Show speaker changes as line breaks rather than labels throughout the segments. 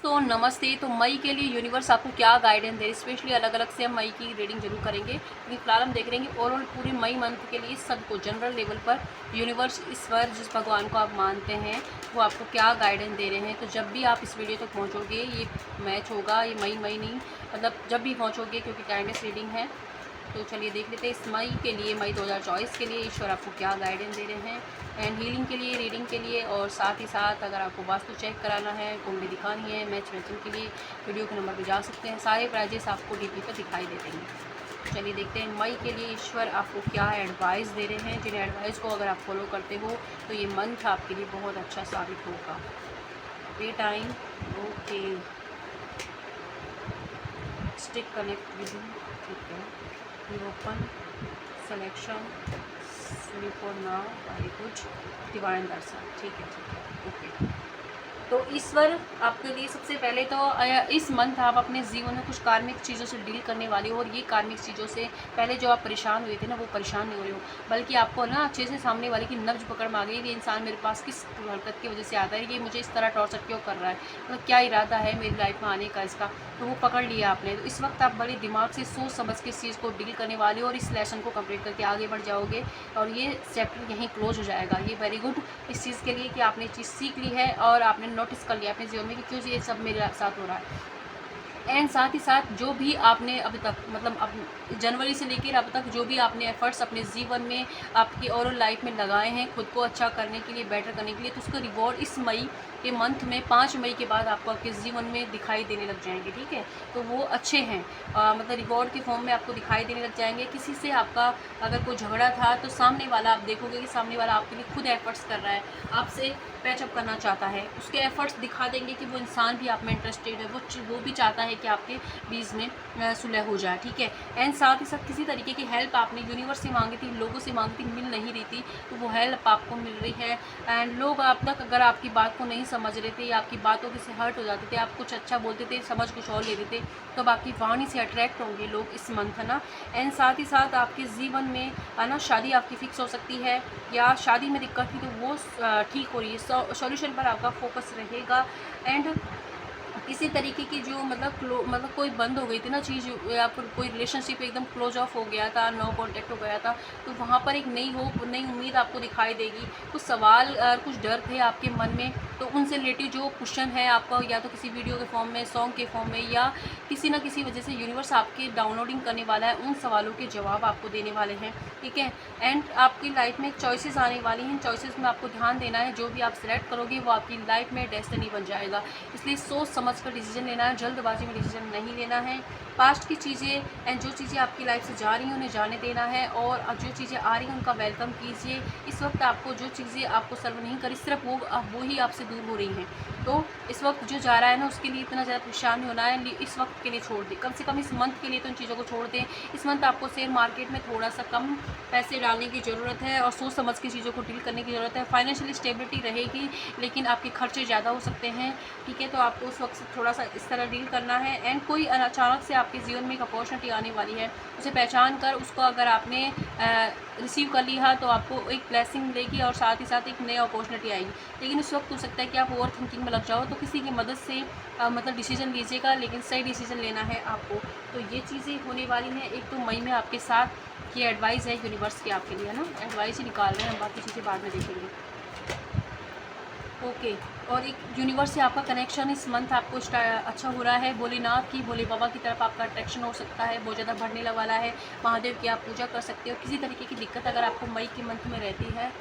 तो नमस्ते। तो मई के लिए यूनिवर्स आपको क्या गाइडेंस दे, स्पेशली अलग अलग से हम मई की रीडिंग जरूर करेंगे, लेकिन फिलहाल हम देख रहेंगे ओवरऑल पूरे मई मंथ के लिए सबको जनरल लेवल पर यूनिवर्स, ईश्वर, जिस भगवान को आप मानते हैं वो आपको क्या गाइडेंस दे रहे हैं। तो जब भी आप इस वीडियो तक पहुंचोगे, ये मैच होगा, ये मई नहीं, मतलब जब भी पहुंचोगे, क्योंकि टाइमलेस रीडिंग है। तो चलिए देख लेते हैं इस मई के लिए, मई 2024 के लिए ईश्वर आपको क्या गाइडेंस दे रहे हैं एंड हीलिंग के लिए, रीडिंग के लिए, और साथ ही साथ अगर आपको वास्तु चेक कराना है, कुंडली दिखानी है, मैच मैचिंग के लिए वीडियो के नंबर पर जा सकते हैं। सारे प्राइजेस आपको डीपी पर दिखाई दे देंगे। चलिए देखते हैं मई के लिए ईश्वर आपको क्या एडवाइस दे रहे हैं, जिन एडवाइस को अगर आप फॉलो करते हो तो ये मंथ आपके लिए बहुत अच्छा साबित होगा। Pay time, okay, stick connect with, ठीक है, open selection, sleep for now, very good, divine darshan, ठीक है, ओके। तो ईश्वर आपके लिए सबसे पहले तो इस मंथ आप अपने जीवन में कुछ कार्मिक चीज़ों से डील करने वाले हो, और ये कार्मिक चीज़ों से पहले जो आप परेशान हुए थे ना, वो परेशान नहीं हो रहे हो, बल्कि आपको ना अच्छे से सामने वाले की नब्ज पकड़ में आ गई, ये इंसान मेरे पास किस हरकत की वजह से आता है, ये मुझे इस तरह टॉर्चर क्यों कर रहा है, मतलब क्या इरादा है मेरी लाइफ में आने का इसका, तो वो पकड़ लिया आपने। तो इस वक्त आप बड़े दिमाग से सोच समझ के इस चीज़ को डील करने वाले हो, और इस लेसन को कंप्लीट करके आगे बढ़ जाओगे, और ये चैप्टर यहीं क्लोज हो जाएगा। ये वेरी गुड इस चीज़ के लिए कि आपने चीज़ सीख ली है और आपने नोटिस कर लिया अपने जीवन में कि क्यों ये सब मेरे साथ हो रहा है। एंड साथ ही साथ जो भी आपने अभी तक, मतलब अब जनवरी से लेकर अब तक जो भी आपने एफर्ट्स अपने जीवन में, आपकी ओवरऑल लाइफ में लगाए हैं खुद को अच्छा करने के लिए, बेटर करने के लिए, तो उसका रिवॉर्ड इस मई के मंथ में 5 मई के बाद आपको आपके जीवन में दिखाई देने लग जाएंगे, ठीक है। तो वो अच्छे हैं, मतलब रिवॉर्ड के फॉर्म में आपको दिखाई देने लग जाएंगे। किसी से आपका अगर कोई झगड़ा था तो सामने वाला, आप देखोगे कि सामने वाला आपके लिए खुद एफर्ट्स कर रहा है, आपसे पैचअप करना चाहता है, उसके एफर्ट्स दिखा देंगे कि वो इंसान भी आप में इंटरेस्टेड है, वो भी चाहता है कि आपके बीच में सुलह हो जाए, ठीक है। एंड साथ ही साथ किसी तरीके की हेल्प आपने यूनिवर्स से मांगी थी, लोगों से मांगी थी, मिल नहीं रही थी, तो वो हेल्प आपको मिल रही है। एंड लोग आप तक अगर आपकी बात को नहीं समझ रहे थे या आपकी बातों से हर्ट हो जाते थे, आप कुछ अच्छा बोलते थे, समझ कुछ और लेते थे, तो अब आपकी वाणी से अट्रैक्ट होंगे लोग इस मंथ, है ना। एंड साथ ही साथ आपके जीवन में, है ना, शादी आपकी फिक्स हो सकती है, या शादी में दिक्कत थी तो वो ठीक हो रही है, सॉल्यूशन पर आपका फोकस रहेगा। एंड किसी तरीके की जो मतलब कोई बंद हो गई थी ना चीज़, या फिर कोई रिलेशनशिप एकदम क्लोज ऑफ हो गया था, नो कांटेक्ट हो गया था, तो वहाँ पर एक नई होप, नई उम्मीद आपको दिखाई देगी। कुछ सवाल, कुछ डर थे आपके मन में, तो उनसे रिलेटेड जो क्वेश्चन है आपका, या तो किसी वीडियो के फॉर्म में, सॉन्ग के फॉर्म में, या किसी न किसी वजह से यूनिवर्स आपके डाउनलोडिंग करने वाला है, उन सवालों के जवाब आपको देने वाले हैं, ठीक है। एंड आपकी लाइफ में चॉइसेस आने वाली हैं, चॉइसेस में आपको ध्यान देना है, जो भी आप सिलेक्ट करोगे वो आपकी लाइफ में डेस्टिनी बन जाएगा, इसलिए सोच समझ कर डिसीजन लेना है, जल्दबाजी में डिसीजन नहीं लेना है। पास्ट की चीज़ें एंड जो चीज़ें आपकी लाइफ से जा रही हैं उन्हें जाने देना है, और अब जो चीज़ें आ रही हैं उनका वेलकम कीजिए। इस वक्त आपको जो चीज़ें आपको सर्व नहीं करी, सिर्फ वो ही आपसे दूर हो रही हैं, तो इस वक्त जो जा रहा है ना, उसके लिए इतना ज़्यादा परेशान नहीं होना है, इस वक्त के लिए छोड़ दें, कम से कम इस मंथ के लिए तो उन चीज़ों को छोड़ दें। इस मंथ आपको शेयर मार्केट में थोड़ा सा कम पैसे डालने की ज़रूरत है, और सोच समझ के चीज़ों को डील करने की ज़रूरत है। फाइनेंशियली स्टेबिलिटी रहेगी, लेकिन आपके खर्चे ज़्यादा हो सकते हैं, ठीक है। तो आपको उस वक्त थोड़ा सा इस तरह डील करना है। एंड कोई अचानक से आपके जीवन में एक अपॉर्चुनिटी आने वाली है, उसे पहचान कर उसको अगर आपने रिसीव कर लिया तो आपको एक ब्लेसिंग मिलेगी, और साथ ही साथ एक नई अपॉर्चुनिटी आएगी। लेकिन उस वक्त हो सकता है कि आप ओवर थिंकिंग में लग जाओ, तो किसी की मदद से मतलब डिसीजन लीजिएगा, लेकिन सही डिसीजन लेना है आपको। तो ये चीज़ें होने वाली हैं एक तो मई में आपके साथ। ये एडवाइस है यूनिवर्स की आपके लिए, है ना, एडवाइस ही निकाल रहे हैं हम, बाकी चीज़ें बाद में देखेंगे। ओके। और एक यूनिवर्स से आपका कनेक्शन इस मंथ आपको अच्छा हो रहा है, भोलेनाथ की, भोले बाबा की तरफ आपका अट्रैक्शन हो सकता है, बहुत ज़्यादा बढ़ने वाला है। महादेव की आप पूजा कर सकते हो। किसी तरीके की दिक्कत अगर आपको मई के मंथ में रहती है,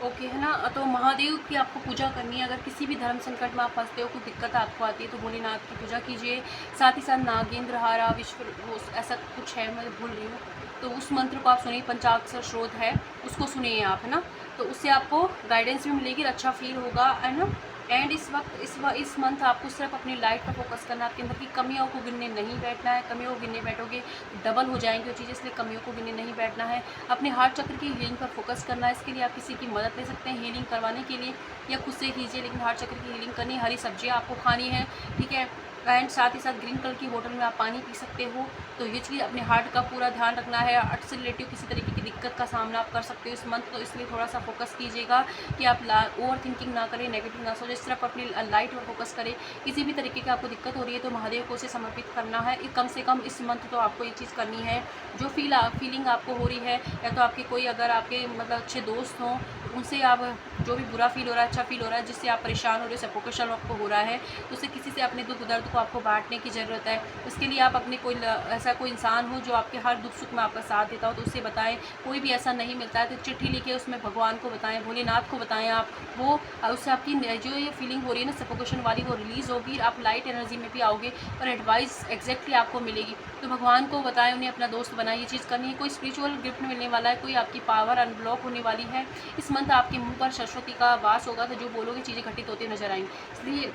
ओके, है ना, तो महादेव की आपको पूजा करनी है। अगर किसी भी धर्म संकट में आप फंसते हो, कोई दिक्कत आपको आती है, तो भोलेनाथ की पूजा कीजिए। साथ ही साथ नागेंद्र हारा विश्व, वो ऐसा कुछ है, मैं भूल रही हूँ, तो उस मंत्र को आप सुनिए, पंचाक्षर स्रोत है, उसको सुनिए आप, है ना, तो उससे आपको गाइडेंस भी मिलेगी, अच्छा फील होगा, है ना। एंड इस वक्त इस मंथ आपको सिर्फ अपनी लाइफ पर फोकस करना है, आपके अंदर की कमियों को गिनने नहीं बैठना है। कमियों को गिनने बैठोगे डबल हो जाएंगी वो चीज़ें, इसलिए कमियों को गिनने नहीं बैठना है। अपने हार्ट चक्र की हीलिंग पर फोकस करना है। इसके लिए आप किसी की मदद ले सकते हैं हीलिंग करवाने के लिए, या खुद से कीजिए, लेकिन हार्ट चक्र की हीलिंग करनी, हरी सब्जियाँ आपको खानी है, ठीक है। एंड साथ ही साथ ग्रीन कलर की बोतल में आप पानी पी सकते हो। तो ये चीज़ अपने हार्ट का पूरा ध्यान रखना है। हार्ट से रिलेटिव किसी तरीके की दिक्कत का सामना आप कर सकते हो इस मंथ, तो इसलिए थोड़ा सा फोकस कीजिएगा कि आप ओवर थिंकिंग ना करें, नेगेटिव ना सोचें, सिर्फ अपनी लाइट पर फोकस करें। किसी भी तरीके की आपको दिक्कत हो रही है तो महादेव को उसे समर्पित करना है। कम से कम इस मंथ तो आपको ये चीज़ करनी है। जो फीलिंग आपको हो रही है, या तो आपके कोई अगर आपके मतलब अच्छे दोस्त हों, उनसे आप जो भी बुरा फील हो रहा है, अच्छा फील हो रहा है, जिससे आप परेशान हो रहे हो, सफोकेशन आपको हो रहा है, तो उससे किसी से अपने दुख दर्द को आपको बांटने की ज़रूरत है। उसके लिए आप अपने कोई ऐसा कोई इंसान हो जो आपके हर दुख सुख में आपका साथ देता हो, तो उससे बताएं। कोई भी ऐसा नहीं मिलता है तो चिट्ठी लिखे उसमें भगवान को बताएं, भोलेनाथ को बताएं आप। वो उससे आपकी जो ये फीलिंग हो रही है ना सफोकेशन वाली, वो रिलीज़ होगी, आप लाइट एनर्जी में भी आओगे और एडवाइस एग्जैक्टली आपको मिलेगी। तो भगवान को बताएं, उन्हें अपना दोस्त बनाएं, ये चीज़ करनी है। कोई स्पिरिचुअल गिफ्ट मिलने वाला है, कोई आपकी पावर अनब्लॉक होने वाली है। इस मंथ आपके मुंह पर सरस्वती का वास होगा, तो जो बोलोगे चीज़ें घटित होती नजर आएंगी। इसलिए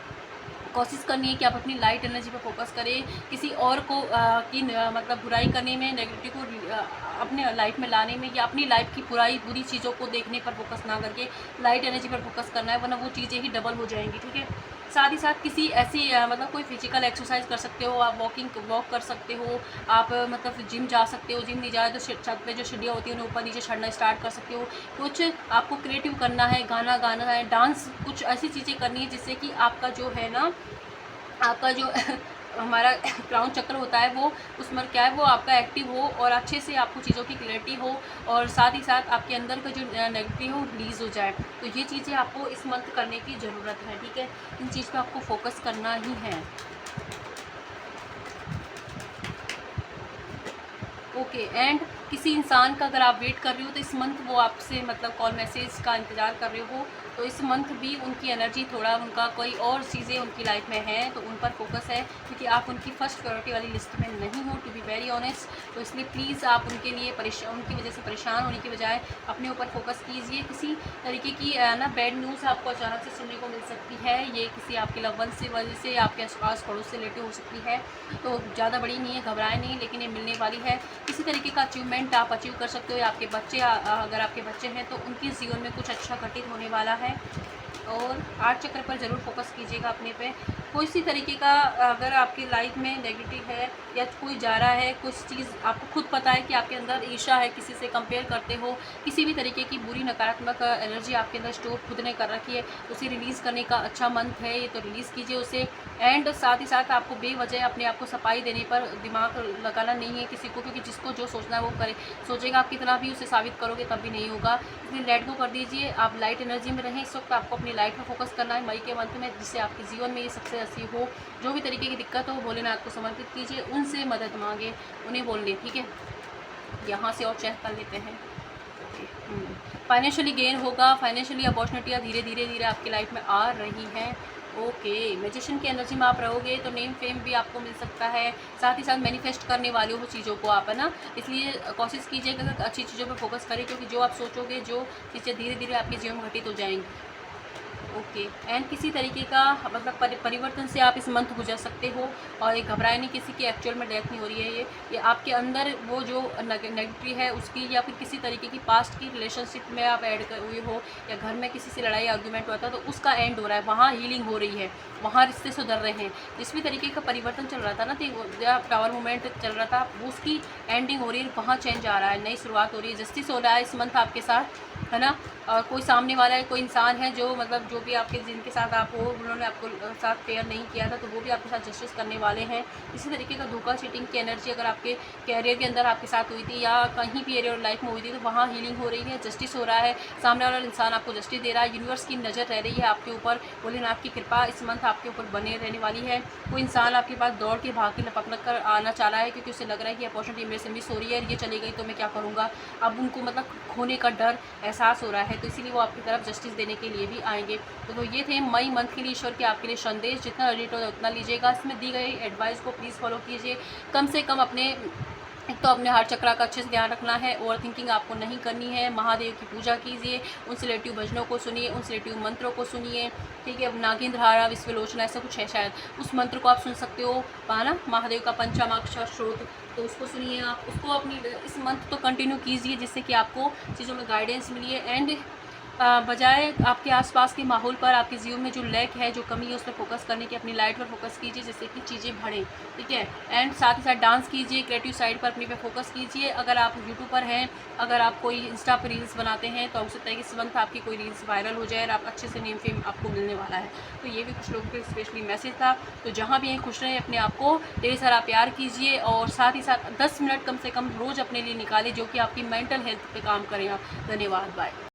कोशिश करनी है कि आप अपनी लाइट एनर्जी पर फोकस करें। किसी और को मतलब बुराई करने में, नेगेटिव को अपने लाइफ में लाने में, या अपनी लाइफ की बुरी चीज़ों को देखने पर फोकस ना करके लाइट एनर्जी पर फोकस करना है, वरना वो चीज़ें ही डबल हो जाएंगी। ठीक है। साथ ही साथ किसी ऐसी मतलब कोई फिजिकल एक्सरसाइज कर सकते हो आप, वॉक कर सकते हो आप, मतलब जिम जा सकते हो। जिम नहीं जाए तो छत पे जो सीढ़ियाँ होती है उन्हें ऊपर नीचे चढ़ना स्टार्ट कर सकते हो। कुछ आपको क्रिएटिव करना है, गाना गाना है, डांस, कुछ ऐसी चीज़ें करनी है जिससे कि आपका जो है ना, आपका जो हमारा क्राउन चक्र होता है वो उसमें क्या है, वो आपका एक्टिव हो और अच्छे से आपको चीज़ों की क्लैरिटी हो, और साथ ही साथ आपके अंदर का जो नेगेटिव हो रिलीज़ हो जाए। तो ये चीज़ें आपको इस मंथ करने की ज़रूरत है। ठीक है। इन चीज़ पे आपको फोकस करना ही है। ओके। एंड किसी इंसान का अगर आप वेट कर रहे हो तो इस मंथ वो आपसे मतलब कॉल मैसेज का इंतज़ार कर रहे हो, तो इस मंथ भी उनकी एनर्जी थोड़ा, उनका कोई और चीज़ें उनकी लाइफ में हैं तो उन पर फोकस है, क्योंकि आप उनकी फर्स्ट प्रायोरिटी वाली लिस्ट में नहीं हो, टू बी वेरी ऑनेस्ट। तो इसलिए प्लीज़ आप उनके लिए उनकी वजह से परेशान होने की बजाय अपने ऊपर फोकस कीजिए। किसी तरीके की ना बैड न्यूज़ आपको अचानक से सुनने को मिल सकती है, ये किसी आपके लव वन से वजह से, आपके आस पड़ोस से रिलेटेड हो सकती है। तो ज़्यादा बड़ी नहीं है, घबराएं नहीं, लेकिन ये मिलने वाली है। किसी तरीके का अचीवमेंट आप अचीव कर सकते हो, या आपके बच्चे अगर आपके बच्चे हैं तो उनके जीवन में कुछ अच्छा घटित होने वाला है। और 8 चक्र पर ज़रूर फोकस कीजिएगा अपने पे। कोई सी तरीके का अगर आपकी लाइफ में नेगेटिव है, या कोई जा रहा है, कुछ चीज़ आपको खुद पता है कि आपके अंदर ईर्ष्या है, किसी से कंपेयर करते हो, किसी भी तरीके की बुरी नकारात्मक एनर्जी आपके अंदर स्टोर खुद ने कर रखी है, उसे रिलीज़ करने का अच्छा मंथ है ये, तो रिलीज़ कीजिए उसे। एंड साथ ही साथ आपको बेवजह अपने आप को सफाई देने पर दिमाग लगाना नहीं है किसी को, क्योंकि जिसको जो सोचना है वो करे। सोचेगा आप कितना भी उसे साबित करोगे तब भी नहीं होगा, इसलिए लेट गो कर दीजिए। आप लाइट एनर्जी में रहें। इस वक्त आपको अपनी लाइफ में फोकस करना है मई के मंथ में, जिससे आपके जीवन में ये सक्सेस ऐसी हो। जो भी तरीके की दिक्कत हो भोलेनाथ को समर्पित कीजिए, उनसे मदद मांगे, उन्हें बोल लें। ठीक है। यहाँ से और चेक कर लेते हैं। फाइनेंशियली गेन होगा, फाइनेंशियली अपॉर्चुनिटियाँ धीरे धीरे आपकी लाइफ में आ रही हैं। ओके। मैजिशियन की एनर्जी में आप रहोगे तो नेम फेम भी आपको मिल सकता है। साथ ही साथ मैनिफेस्ट करने वाले हो चीज़ों को आप, है ना, इसलिए कोशिश कीजिएगा कि अच्छी चीज़ों पर फोकस करें, क्योंकि जो आप सोचोगे जो चीज़ें धीरे धीरे आपके जीवन में घटित हो जाएंगी। ओके। एंड किसी तरीके का मतलब परिवर्तन से आप इस मंथ गुजर सकते हो, और ये घबराए नहीं, किसी की एक्चुअल में डेथ नहीं हो रही है। ये आपके अंदर वो जो नेगेटिव है उसकी, या फिर किसी तरीके की पास्ट की रिलेशनशिप में आप ऐड हुए हो, या घर में किसी से लड़ाई आर्गूमेंट हुआ था तो उसका एंड हो रहा है, वहाँ हीलिंग हो रही है, वहाँ रिश्ते सुधर रहे हैं। जिस भी तरीके का परिवर्तन चल रहा था ना, तो टावर मूवमेंट चल रहा था, वो उसकी एंडिंग हो रही है, वहाँ चेंज आ रहा है, नई शुरुआत हो रही है, जस्टिस हो रहा है इस मंथ आपके साथ, है ना। और कोई सामने वाला है, कोई इंसान है जो मतलब जो भी आपके जिनके साथ आप हो, उन्होंने आपको साथ पेयर नहीं किया था, तो वो भी आपके साथ जस्टिस करने वाले हैं। इसी तरीके का धोखा चीटिंग की एनर्जी अगर आपके कैरियर के अंदर आपके साथ हुई थी, या कहीं भी एरिया लाइफ में हुई थी, तो वहाँ हीलिंग हो रही है, जस्टिस हो रहा है, सामने वाला इंसान आपको जस्टिस दे रहा है। यूनिवर्स की नज़र रह रही है आपके ऊपर, भोलेनाथ की कृपा इस मंथ आपके ऊपर बने रहने वाली है। कोई इंसान आपके पास दौड़ के भाग के लपक कर आना चाह रहा है, क्योंकि उसे लग रहा है कि अपॉर्चुनिटी मेरे से मिस हो रही है, ये चली गई तो मैं क्या करूँगा। अब उनको मतलब खोने का डर एहसास हो रहा है, तो इसीलिए वो आपकी तरफ जस्टिस देने के लिए भी आएंगे। तो ये थे मई मंथ के लिए ईश्वर के आपके लिए संदेश। जितना रेडिट हो उतना लीजिएगा। इसमें दी गई एडवाइस को प्लीज़ फॉलो कीजिए। कम से कम अपने एक तो अपने हार्ट चक्र का अच्छे से ध्यान रखना है, ओवर थिंकिंग आपको नहीं करनी है, महादेव की पूजा कीजिए, उनसे रिलेटिव भजनों को सुनिए, उनसे रिलेटिव मंत्रों को सुनिए। ठीक है। नागेंद्रहारा विश्वलोचना ऐसा कुछ है शायद, उस मंत्र को आप सुन सकते हो, ना महादेव का पंचामाक्षर स्रोत, तो उसको सुनिए आप। उसको अपनी इस मंथ तो कंटिन्यू कीजिए, जिससे कि आपको चीज़ों में गाइडेंस मिली है। एंड बजाय आपके आसपास के माहौल पर, आपके जीवन में जो लैक है, जो कमी है, उस पर फोकस करने की अपनी लाइट पर फोकस कीजिए, जिससे कि चीज़ें बढ़ें, ठीक है। एंड साथ ही साथ डांस कीजिए, क्रिएटिव साइड पर अपनी पे फोकस कीजिए। अगर आप यूट्यूबर हैं, अगर आप कोई इंस्टा पर रील्स बनाते हैं, तो हो सकता है कि इस मंथ आपकी कोई रील्स वायरल हो जाए और आप अच्छे से नेम फेम आपको मिलने वाला है। तो ये भी कुछ लोगों के स्पेशली मैसेज था। तो जहाँ भी हैं खुश रहें, अपने आप को ढेर सारा प्यार कीजिए और साथ ही साथ 10 मिनट कम से कम रोज़ अपने लिए निकालिए, जो कि आपकी मेंटल हेल्थ पे काम करें। आप धन्यवाद, बाय।